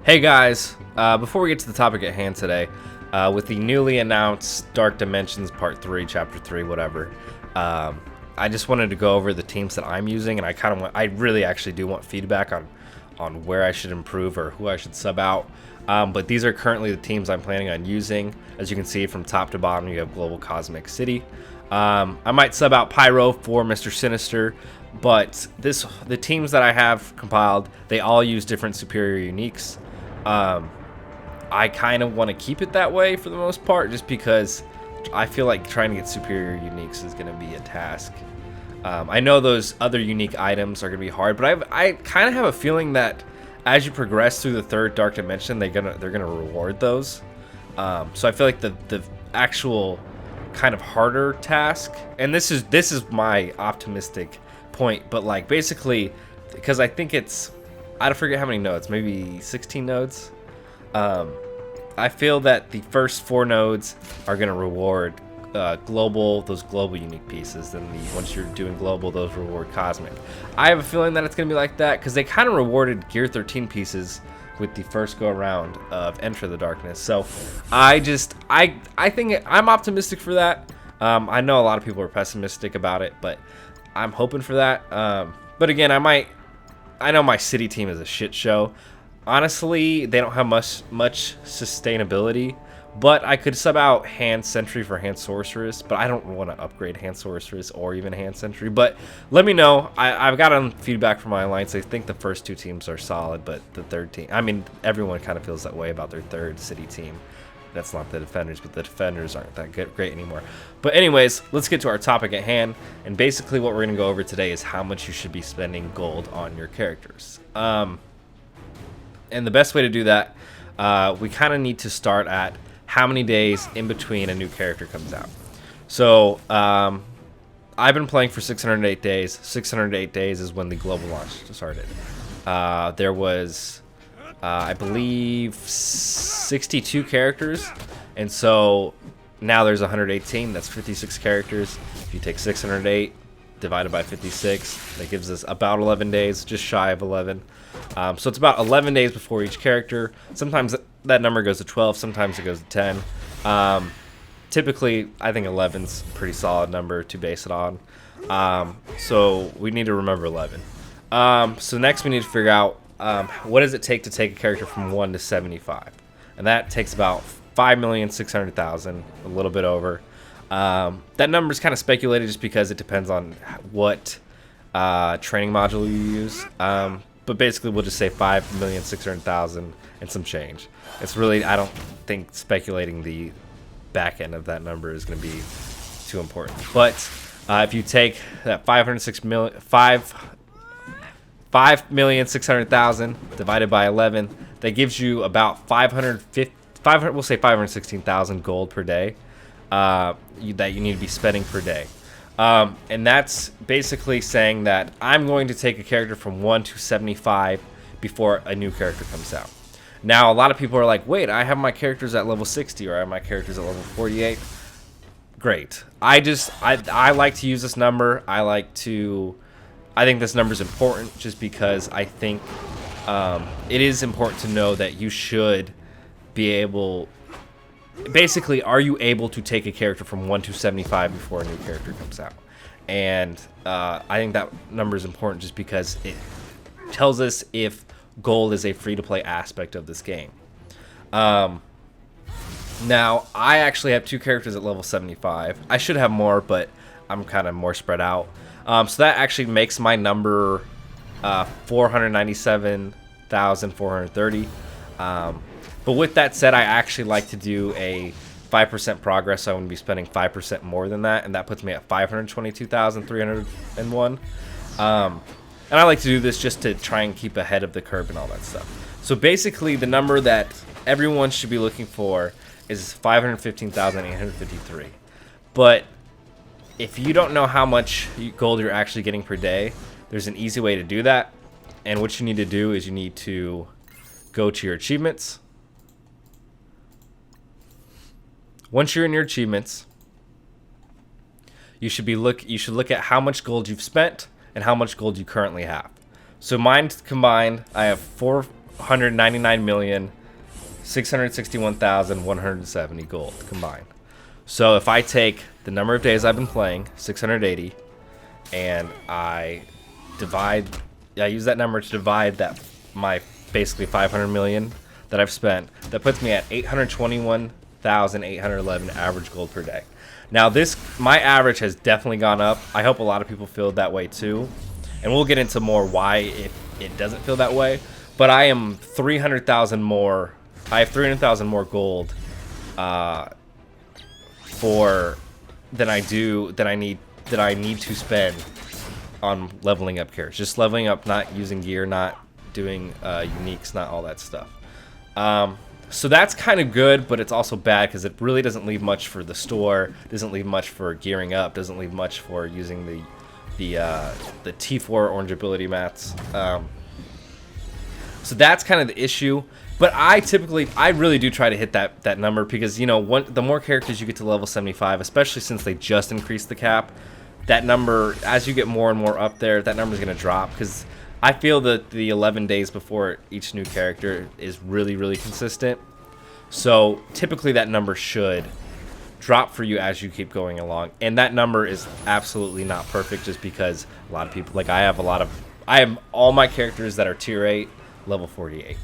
Hey guys, before we get to the topic at hand today, with the newly announced Dark Dimensions Part 3, Chapter 3, whatever, I just wanted to go over the teams that I'm using, and I really actually do want feedback on where I should improve or who I should sub out. But these are currently the teams I'm planning on using. As you can see from top to bottom, you have Global Cosmic City. I might sub out Pyro for Mr. Sinister, but the teams that I have compiled, they all use different superior uniques. I kind of want to keep it that way for the most part, just because I feel like trying to get superior uniques is going to be a task. I know those other unique items are going to be hard, but I kind of have a feeling that as you progress through the third Dark Dimension, they're gonna reward those. So I feel like the actual kind of harder task, and this is my optimistic point, but like basically, because I think I forget how many nodes, maybe 16 nodes. I feel that the first 4 nodes are gonna reward those global unique pieces. Then once you're doing global, those reward cosmic. I have a feeling that it's gonna be like that because they kind of rewarded Gear 13 pieces with the first go around of Enter the Darkness. So I think I'm optimistic for that. I know a lot of people are pessimistic about it, but I'm hoping for that. But again, I know my city team is a shit show. Honestly, they don't have much sustainability, but I could sub out Hand Sentry for Hand Sorceress, but I don't want to upgrade Hand Sorceress or even Hand Sentry. But let me know. I've gotten feedback from my alliance. They think the first 2 teams are solid, but the third team, I mean, everyone kind of feels that way about their third city team. That's not the Defenders, but the Defenders aren't that great anymore. But anyways, let's get to our topic at hand. And basically what we're going to go over today is how much you should be spending gold on your characters. And the best way to do that, we kind of need to start at how many days in between a new character comes out. So I've been playing for 608 days. 608 days is when the global launch started. There was, I believe, 62 characters, and so now there's 118. That's 56 characters. If you take 608 divided by 56, that gives us about 11 days, just shy of 11. So it's about 11 days before each character. Sometimes that number goes to 12, sometimes it goes to 10. Typically, I think 11's a pretty solid number to base it on. So we need to remember 11. So next we need to figure out what does it take to take a character from 1 to 75. And that takes about 5,600,000, a little bit over. That number is kind of speculated just because it depends on what training module you use. But basically, we'll just say 5,600,000 and some change. It's really, I don't think speculating the back end of that number is going to be too important. But if you take that 5,600,000 divided by 11, that gives you about 550. We'll say 516,000 gold per day that you need to be spending per day. And that's basically saying that I'm going to take a character from 1 to 75 before a new character comes out. Now, a lot of people are like, wait, I have my characters at level 60 or I have my characters at level 48. Great. I like to use this number. I think this number is important just because I think it is important to know that you should be able. Basically, are you able to take a character from 1 to 75 before a new character comes out? And I think that number is important just because it tells us if gold is a free-to-play aspect of this game. Now, I actually have 2 characters at level 75. I should have more, but I'm kind of more spread out. So that actually makes my number 497,430. But with that said, I actually like to do a 5% progress, so I'm going to be spending 5% more than that, and that puts me at 522,301. And I like to do this just to try and keep ahead of the curve and all that stuff. So basically, the number that everyone should be looking for is 515,853. But if you don't know how much gold you're actually getting per day, there's an easy way to do that. And what you need to do is you need to go to your achievements. Once you're in your achievements, you should look at how much gold you've spent and how much gold you currently have. So mine combined, I have 199,661,170 gold combined. So if I take the number of days I've been playing, 680, and I use that number to divide that my basically 500 million that I've spent, that puts me at 821,811 average gold per day. Now my average has definitely gone up. I hope a lot of people feel that way too, and we'll get into more why it doesn't feel that way. But I am 300,000 more. I have 300,000 more gold than I need to spend on leveling up characters. Just leveling up, not using gear, not doing uniques, not all that stuff. So that's kind of good, but it's also bad because it really doesn't leave much for the store, doesn't leave much for gearing up, doesn't leave much for using the T4 orange ability mats. So that's kind of the issue. But I really do try to hit that number because, you know, the more characters you get to level 75, especially since they just increased the cap, that number, as you get more and more up there, that number is going to drop because I feel that the 11 days before each new character is really, really consistent. So typically that number should drop for you as you keep going along. And that number is absolutely not perfect just because a lot of people, like I have all my characters that are tier 8, level 48.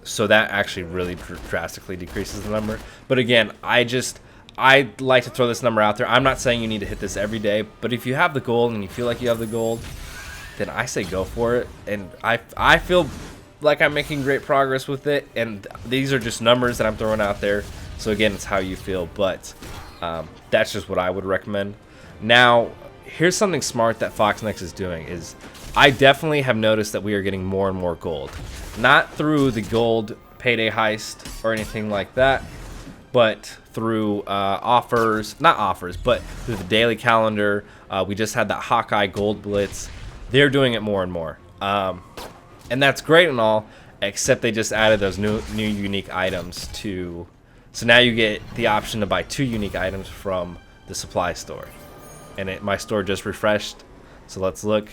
So that actually really drastically decreases the number. But again, I'd like to throw this number out there. I'm not saying you need to hit this every day, but if you have the gold and you feel like you have the gold, then I say go for it. And I feel like I'm making great progress with it, and these are just numbers that I'm throwing out there. So again, it's how you feel, but that's just what I would recommend. Now, here's something smart that Foxnex is doing is I definitely have noticed that we are getting more and more gold. Not through the gold payday heist or anything like that, but through not offers, but through the daily calendar. We just had that Hawkeye gold blitz. They're doing it more and more. And that's great and all, except they just added those new unique items to... So now you get the option to buy 2 unique items from the supply store. And my store just refreshed, so let's look.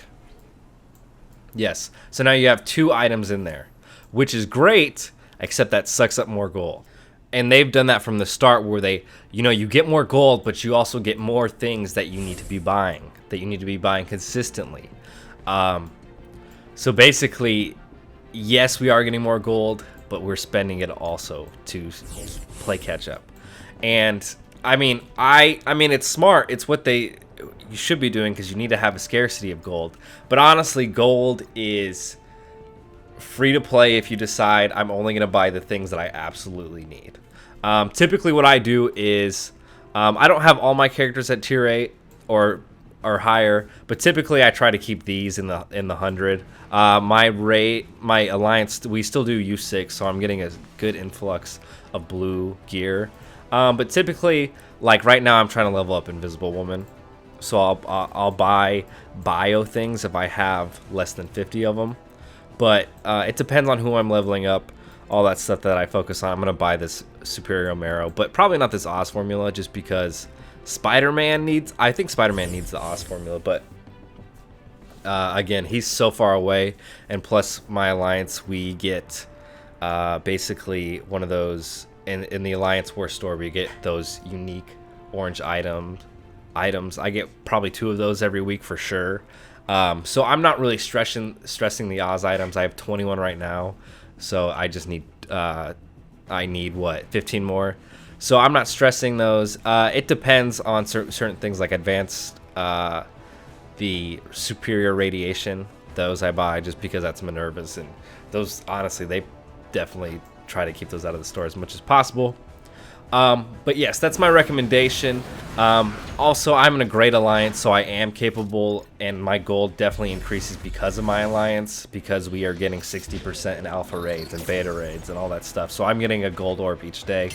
Yes, so now you have 2 items in there, which is great, except that sucks up more gold. And they've done that from the start where you get more gold, but you also get more things that you need to be buying, consistently. So basically, yes, we are getting more gold, but we're spending it also to play catch up. And I mean, it's smart. It's what you should be doing because you need to have a scarcity of gold. But honestly, gold is free to play if you decide I'm only going to buy the things that I absolutely need. Typically what I do is I don't have all my characters at tier 8 or higher, but typically I try to keep these in the 100. My alliance, we still do U6, so I'm getting a good influx of blue gear. But typically, like right now, I'm trying to level up Invisible Woman, so I'll buy bio things if I have less than 50 of them. But it depends on who I'm leveling up. All that stuff that I focus on, I'm gonna buy this Superior Marrow, but probably not this Oz formula, just because I think Spider-Man needs the Oz formula, but again, he's so far away, and plus my alliance, we get basically one of those in the Alliance War store. We get those unique orange items. I get probably 2 of those every week for sure. So I'm not really stressing the Oz items. I have 21 right now, so I just need I need what, 15 more. So I'm not stressing those. It depends on certain things like advanced, the superior radiation. Those I buy just because that's Minerva's, and those honestly they definitely try to keep those out of the store as much as possible. But yes, that's my recommendation. Also, I'm in a great alliance, so I am capable, and my gold definitely increases because of my alliance, because we are getting 60% in alpha raids and beta raids and all that stuff. So I'm getting a gold orb each day.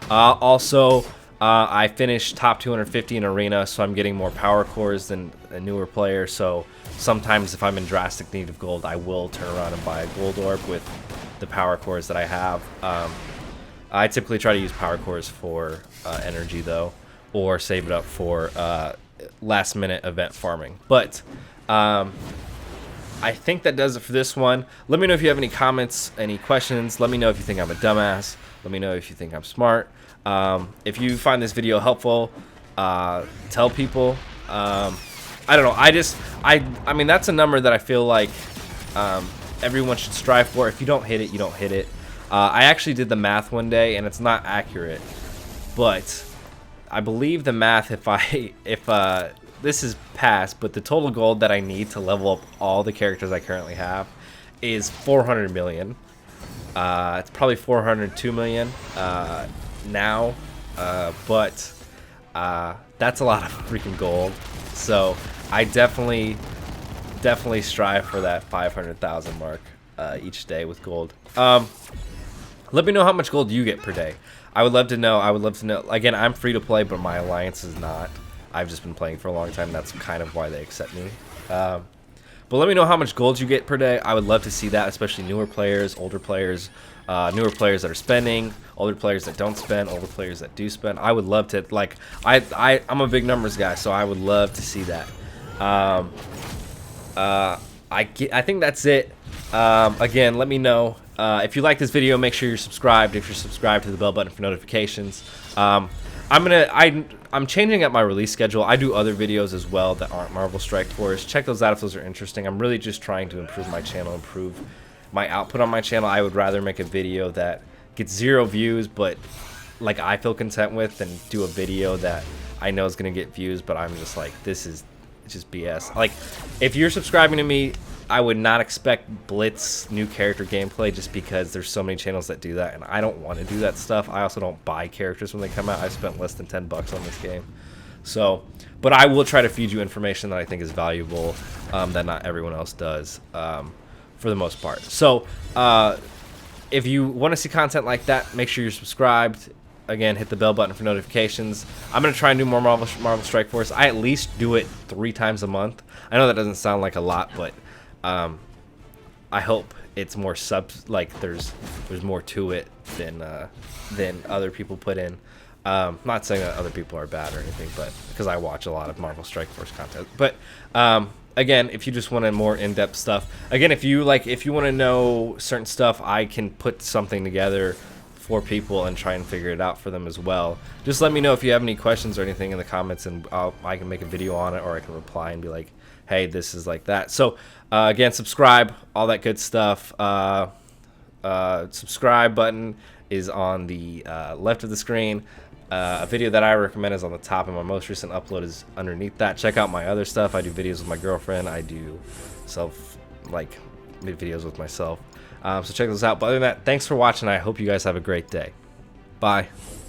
Also, I finished top 250 in arena, so I'm getting more power cores than a newer player. So sometimes if I'm in drastic need of gold, I will turn around and buy a gold orb with the power cores that I have. I typically try to use power cores for energy though, or save it up for last minute event farming. But I think that does it for this one. Let me know if you have any comments, any questions. Let me know if you think I'm a dumbass. Let me know if you think I'm smart. If you find this video helpful, tell people. I don't know. I mean, that's a number that I feel like everyone should strive for. If you don't hit it, you don't hit it. I actually did the math one day, and it's not accurate, but I believe the math, if this is passed, but the total gold that I need to level up all the characters I currently have is 400 million. It's probably 402 million now, but that's a lot of freaking gold. So I definitely strive for that 500,000 mark each day with gold. Let me know how much gold you get per day. I would love to know. Again, I'm free to play, but my alliance is not. I've just been playing for a long time. That's kind of why they accept me. But let me know how much gold you get per day. I would love to see that, especially newer players, older players, newer players that are spending, older players that don't spend, older players that do spend. I would love to, like, I'm a big numbers guy, so I would love to see that. I think that's it. Again, let me know. If you like this video, make sure you're subscribed. If you're subscribed, to the bell button for notifications. I'm changing up my release schedule. I do other videos as well that aren't Marvel Strike Force. Check those out if those are interesting. I'm really just trying to improve my channel, improve my output on my channel. I would rather make a video that gets 0 views, but like I feel content with, than do a video that I know is gonna get views, but I'm just like, this is just BS. Like, if you're subscribing to me, I would not expect Blitz new character gameplay, just because there's so many channels that do that, and I don't want to do that stuff. I also don't buy characters when they come out. I've spent less than 10 bucks on this game. So, but I will try to feed you information that I think is valuable, that not everyone else does, for the most part. So, if you want to see content like that, make sure you're subscribed. Again, hit the bell button for notifications. I'm going to try and do more Marvel Strike Force. I at least do it 3 times a month. I know that doesn't sound like a lot, but I hope it's more subs, like there's more to it than other people put in. Not saying that other people are bad or anything, but because I watch a lot of Marvel Strike Force content. But again, if you just want a more in-depth stuff, again, if you want to know certain stuff, I can put something together for people and try and figure it out for them as well. Just let me know if you have any questions or anything in the comments, and I can make a video on it, or I can reply and be like, hey, this is like that. So again, subscribe, all that good stuff. Subscribe button is on the left of the screen. A video that I recommend is on the top, and my most recent upload is underneath that. Check out my other stuff. I do videos with my girlfriend. I do videos with myself. So check those out. But other than that, thanks for watching. I hope you guys have a great day. Bye.